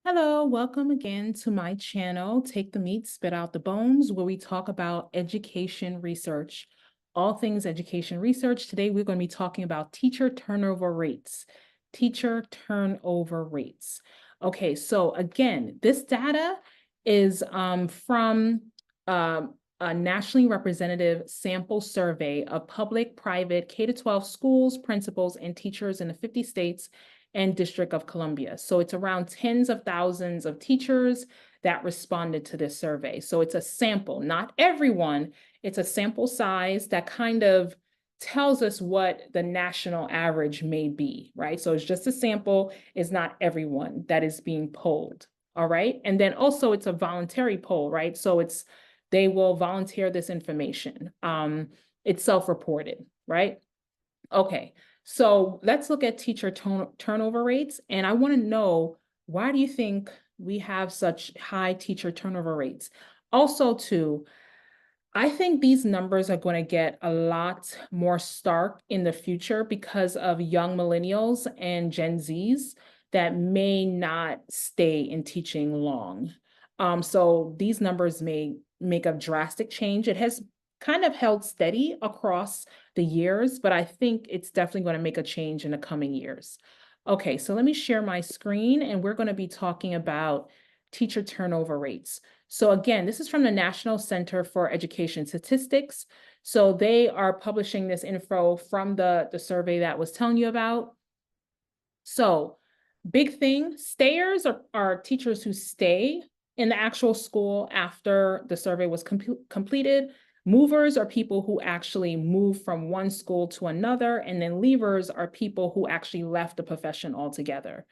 Hello, welcome again to my channel, Take the Meat, Spit Out the Bones, where we talk about education research, all things education research. Today, we're going to be talking about teacher turnover rates. Teacher turnover rates. Okay, so again, this data is from a nationally representative sample survey of public, private, K-12 schools, principals, and teachers in the 50 states and District of Columbia. So it's around tens of thousands of teachers that responded to this survey. So it's a sample, not everyone. It's a sample size that kind of tells us what the national average may be, right? So it's just a sample, it's not everyone that is being polled, all right? And then also it's a voluntary poll, right? So they will volunteer this information. It's self-reported, right? Okay, so let's look at teacher turnover rates. And I want to know, why do you think we have such high teacher turnover rates? Also, too, I think these numbers are going to get a lot more stark in the future because of young millennials and Gen Zs that may not stay in teaching long. So these numbers may make a drastic change. It has kind of held steady across the years, but I think it's definitely going to make a change in the coming years. Okay, so let me share my screen and we're going to be talking about teacher turnover rates. So again, this is from the National Center for Education Statistics. So they are publishing this info from the survey that I was telling you about. So big thing, stayers are teachers who stay in the actual school after the survey was completed. Movers are people who actually move from one school to another, and then leavers are people who actually left the profession altogether.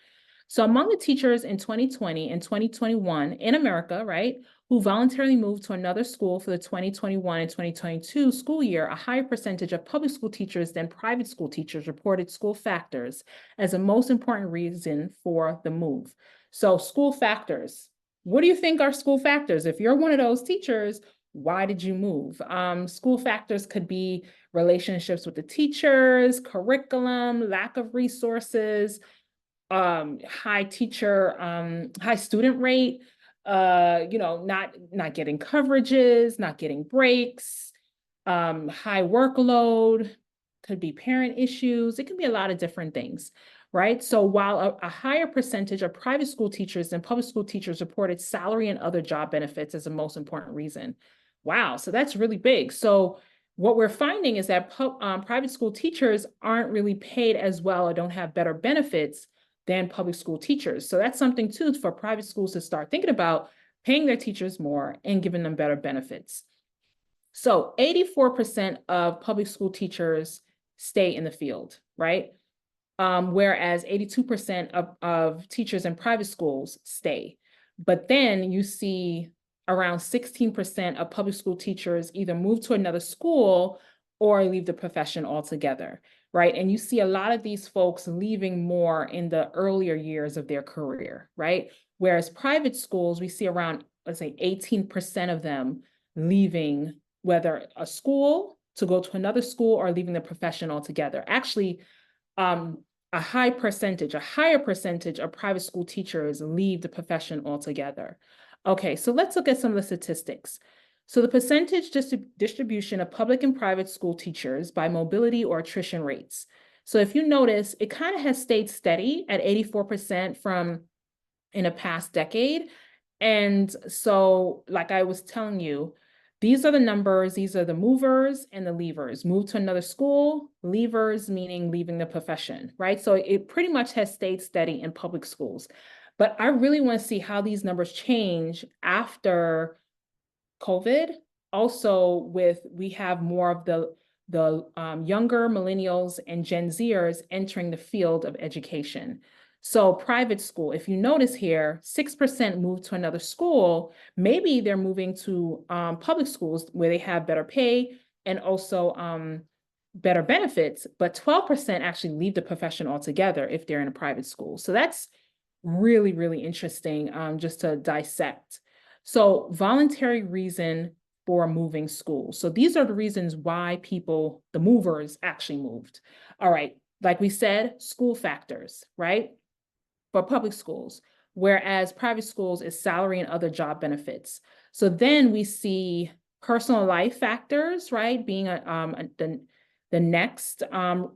So among the teachers in 2020 and 2021 in America, right, who voluntarily moved to another school for the 2021 and 2022 school year, a higher percentage of public school teachers than private school teachers reported school factors as the most important reason for the move. So school factors, what do you think are school factors? If you're one of those teachers, why did you move? School factors could be relationships with the teachers, curriculum, lack of resources, high student rate, not getting coverages, not getting breaks, high workload, could be parent issues. It can be a lot of different things, right? So while a higher percentage of private school teachers than public school teachers reported salary and other job benefits as the most important reason. Wow, so that's really big. So what we're finding is that private school teachers aren't really paid as well or don't have better benefits than public school teachers. So that's something too for private schools to start thinking about, paying their teachers more and giving them better benefits. So 84% of public school teachers stay in the field, right? Whereas 82% of teachers in private schools stay. But then you see around 16% of public school teachers either move to another school or leave the profession altogether, right? And you see a lot of these folks leaving more in the earlier years of their career, right? Whereas private schools, we see around, let's say 18% of them leaving whether a school to go to another school or leaving the profession altogether. Actually, a higher percentage of private school teachers leave the profession altogether. Okay, so let's look at some of the statistics. So the percentage distribution of public and private school teachers by mobility or attrition rates. So if you notice, it kind of has stayed steady at 84% from in a past decade. And so, like I was telling you, these are the numbers, these are the movers and the leavers. Move to another school, leavers meaning leaving the profession, right? So it pretty much has stayed steady in public schools. But I really want to see how these numbers change after COVID. Also, we have more of the younger millennials and Gen Zers entering the field of education. So private school, if you notice here, 6% move to another school. Maybe they're moving to public schools where they have better pay and also better benefits, but 12% actually leave the profession altogether if they're in a private school. So that's really, really interesting just to dissect. So voluntary reason for moving schools. So these are the reasons why people, the movers, actually moved. All right, like we said, school factors, right? For public schools, whereas private schools is salary and other job benefits. So then we see personal life factors, right, being the next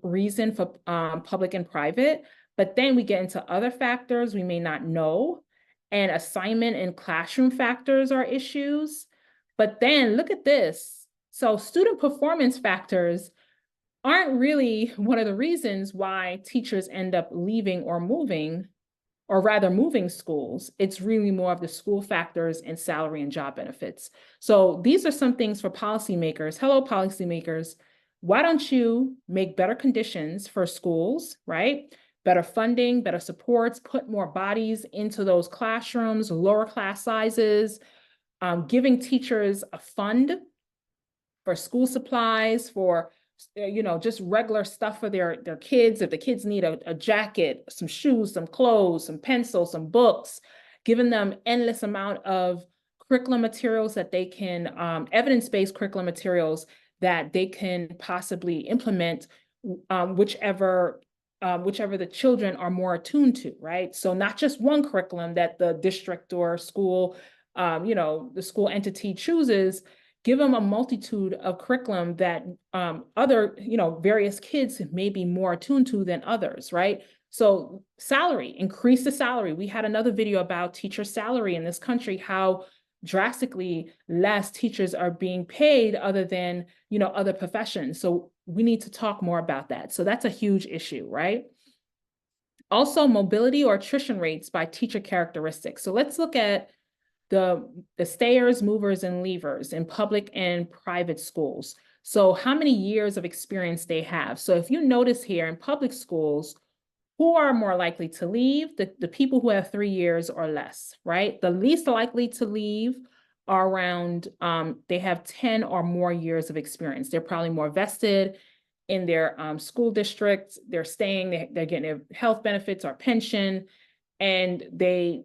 reason for public and private. But then we get into other factors we may not know, and assignment and classroom factors are issues. But then look at this. So student performance factors aren't really one of the reasons why teachers end up leaving or moving, or rather moving schools. It's really more of the school factors and salary and job benefits. So these are some things for policymakers. Hello, policymakers. Why don't you make better conditions for schools, right? Better funding, better supports, put more bodies into those classrooms, lower class sizes, giving teachers a fund for school supplies, for just regular stuff for their kids. If the kids need a jacket, some shoes, some clothes, some pencils, some books, giving them endless amount of curriculum materials that they can, evidence-based curriculum materials that they can possibly implement, whichever the children are more attuned to, right? So not just one curriculum that the district or school, the school entity chooses. Give them a multitude of curriculum that other, various kids may be more attuned to than others, right? So salary, increase the salary. We had another video about teacher salary in this country, how drastically less teachers are being paid other than, other professions. So we need to talk more about that. So that's a huge issue, right? Also, mobility or attrition rates by teacher characteristics. So let's look at the stayers, movers, and leavers in public and private schools. So how many years of experience they have. So if you notice here in public schools, who are more likely to leave? The people who have 3 years or less, right? The least likely to leave are around, they have 10 or more years of experience. They're probably more vested in their school districts. They're staying, they're getting their health benefits or pension, and they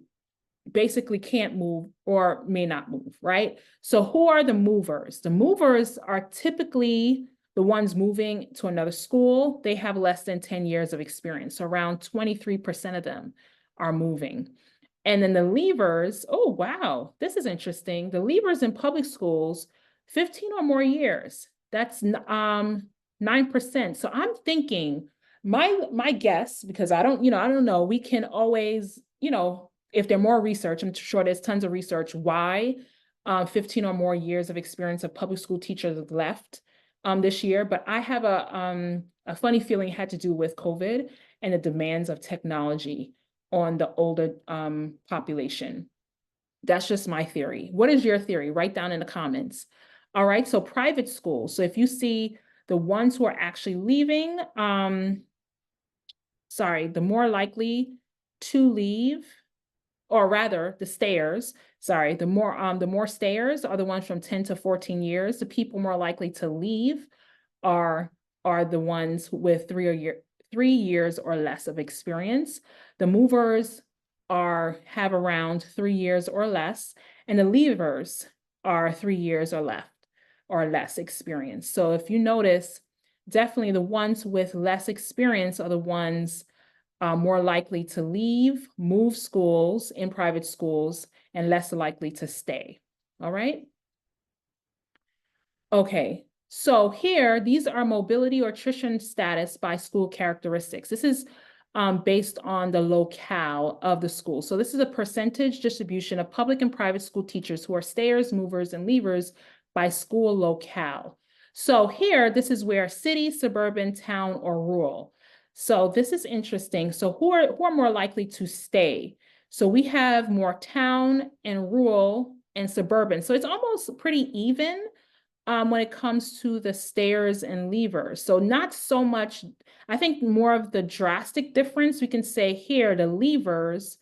basically can't move or may not move, right? So who are the movers? The movers are typically the ones moving to another school. They have less than 10 years of experience. So around 23% of them are moving. And then the leavers, oh, wow, this is interesting. The leavers in public schools, 15 or more years. That's 9%. So I'm thinking, my guess, because I don't know, we can always, if there's more research, I'm sure there's tons of research why 15 or more years of experience of public school teachers left this year. But I have a funny feeling it had to do with COVID and the demands of technology on the older population. That's just my theory. What is your theory? Write down in the comments. All right, so private schools. So if you see the ones who are actually leaving, the more likely to leave, or rather the stayers, the more stayers are the ones from 10 to 14 years. The people more likely to leave are the ones with 3 years or less of experience. The movers have around 3 years or less, and the leavers are 3 years or less experience. So if you notice, definitely the ones with less experience are the ones more likely to leave, move schools in private schools, and less likely to stay. All right. Okay, so here, these are mobility or attrition status by school characteristics. This is based on the locale of the school. So this is a percentage distribution of public and private school teachers who are stayers, movers, and leavers by school locale. So here, this is where city, suburban, town, or rural. So this is interesting. So who are more likely to stay? So we have more town and rural and suburban. So it's almost pretty even when it comes to the stayers and leavers. So not so much, I think more of the drastic difference we can say here, the leavers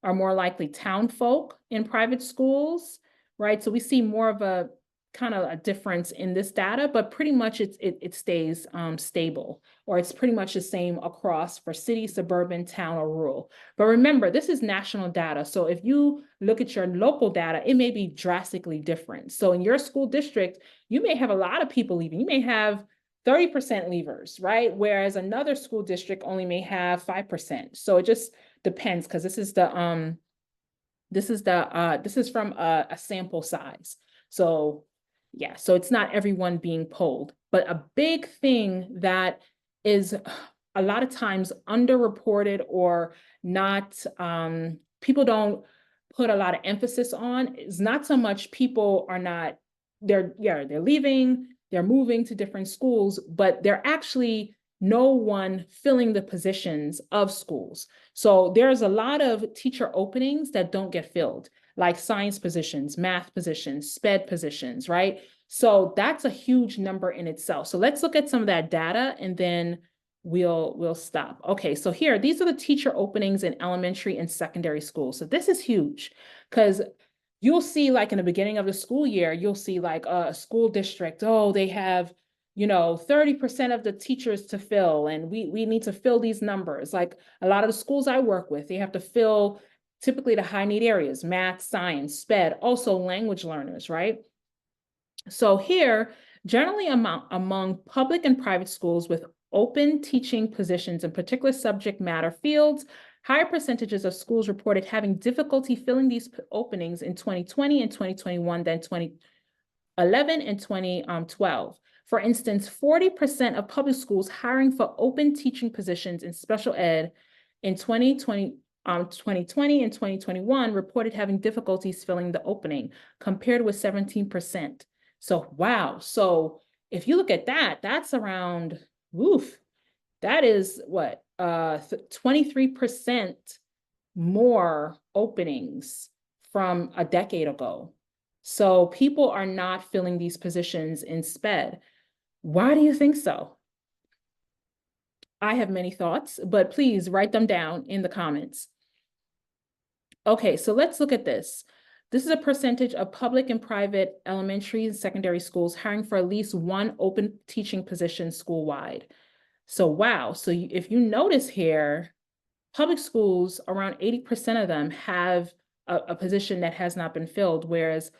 are more likely town folk in private schools, right? So we see more of a kind of a difference in this data, but pretty much it stays stable, or it's pretty much the same across for city, suburban, town, or rural. But remember, this is national data. So if you look at your local data, it may be drastically different. So in your school district, you may have a lot of people leaving. You may have 30% leavers, right? Whereas another school district only may have 5%. So it just depends, because this is the This is from a sample size. So yeah, so it's not everyone being polled, but a big thing that is a lot of times underreported or not, people don't put a lot of emphasis on is not so much people are not, they're leaving, they're moving to different schools, but they're actually no one filling the positions of schools. So there's a lot of teacher openings that don't get filled, like science positions, math positions, SPED positions, right? So that's a huge number in itself. So let's look at some of that data and then we'll stop. Okay, so here, these are the teacher openings in elementary and secondary schools. So this is huge because you'll see like in the beginning of the school year, you'll see like a school district, oh, they have 30% of the teachers to fill, and we need to fill these numbers. Like a lot of the schools I work with, they have to fill typically the high need areas, math, science, SPED, also language learners, right? So here, generally among public and private schools with open teaching positions in particular subject matter fields, higher percentages of schools reported having difficulty filling these openings in 2020 and 2021 than 2011 and 2012. For instance, 40% of public schools hiring for open teaching positions in special ed in 2020 and 2021 reported having difficulties filling the opening, compared with 17%. So, wow. So if you look at that, that's around, that is what, 23% more openings from a decade ago. So people are not filling these positions in SPED. Why do you think so? I have many thoughts, but please write them down in the comments. Okay, so let's look at this. This is a percentage of public and private elementary and secondary schools hiring for at least one open teaching position school-wide. So wow, so if you notice here, public schools, around 80% of them have a position that has not been filled, whereas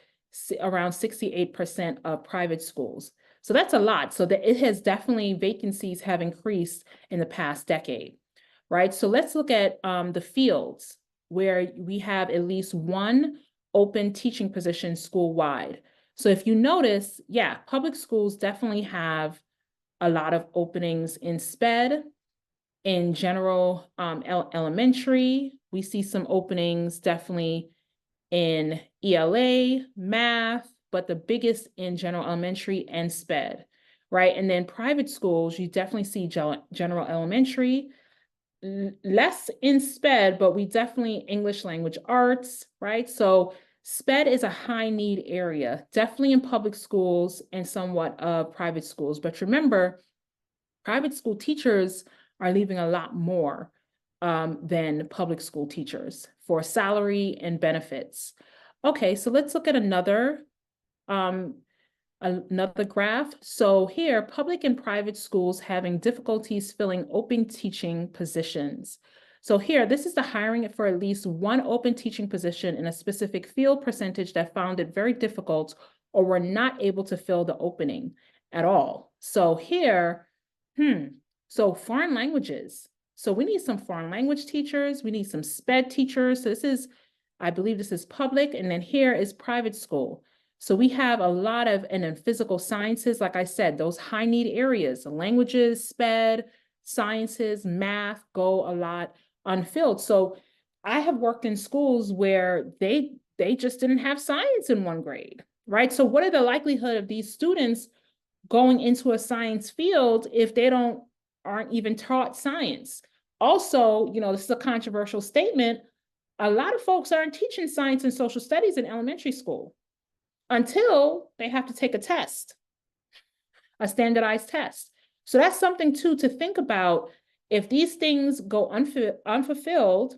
around 68% of private schools. So that's a lot. So that it has definitely, vacancies have increased in the past decade, right? So let's look at the fields where we have at least one open teaching position school-wide. So if you notice, yeah, public schools definitely have a lot of openings in SPED, in general elementary. We see some openings definitely in ELA, math, but the biggest in general elementary and SPED, right? And then private schools, you definitely see general elementary, less in SPED, but we definitely English language arts, right? So SPED is a high need area, definitely in public schools and somewhat of private schools. But remember, private school teachers are leaving a lot more than public school teachers for salary and benefits. Okay, so let's look at another graph. So here, public and private schools having difficulties filling open teaching positions. So here, this is the hiring for at least one open teaching position in a specific field percentage that found it very difficult or were not able to fill the opening at all. So here, so foreign languages. So we need some foreign language teachers. We need some SPED teachers. So this is, I believe this is public. And then here is private school. So we have a lot of, and then physical sciences, like I said, those high need areas, languages, SPED, sciences, math go a lot unfilled. So I have worked in schools where they just didn't have science in one grade, right? So what are the likelihood of these students going into a science field if they aren't even taught science? Also, this is a controversial statement. A lot of folks aren't teaching science and social studies in elementary school until they have to take a test, a standardized test. So that's something too to think about. If these things go unfulfilled,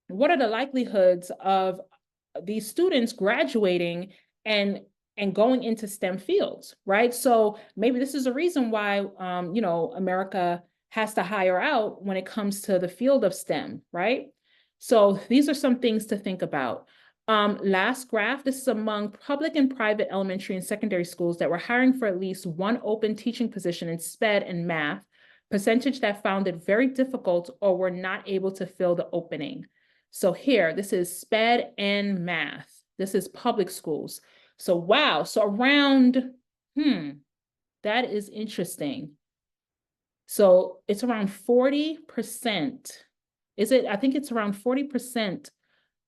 what are the likelihoods of these students graduating and going into STEM fields, right? So maybe this is a reason why, America has to hire out when it comes to the field of STEM, right? So these are some things to think about. Last graph, this is among public and private elementary and secondary schools that were hiring for at least one open teaching position in SPED and math, percentage that found it very difficult or were not able to fill the opening. So here, this is SPED and math. This is public schools. So wow, so around, that is interesting. So it's around 40%. I think it's around 40%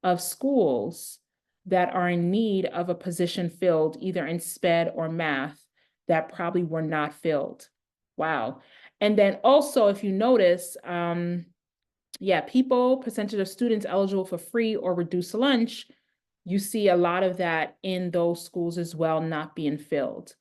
of schools that are in need of a position filled either in SPED or math that probably were not filled. Wow. And then also, if you notice, percentage of students eligible for free or reduced lunch, you see a lot of that in those schools as well, not being filled.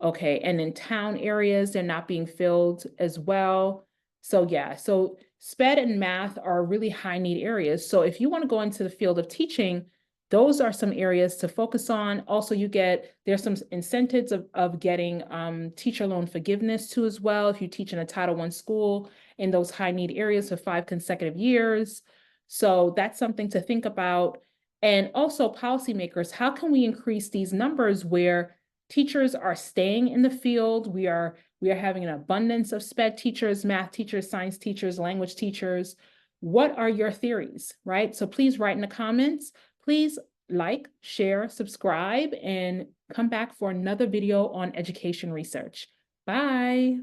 Okay, and in town areas, they're not being filled as well. So yeah, so SPED and math are really high need areas. So if you want to go into the field of teaching, those are some areas to focus on. Also, there's some incentives of getting teacher loan forgiveness too as well if you teach in a Title I school in those high need areas for 5 consecutive years. So that's something to think about. And also policymakers, how can we increase these numbers where teachers are staying in the field? We are having an abundance of SPED teachers, math teachers, science teachers, language teachers. What are your theories, right? So please write in the comments. Please like, share, subscribe, and come back for another video on education research. Bye.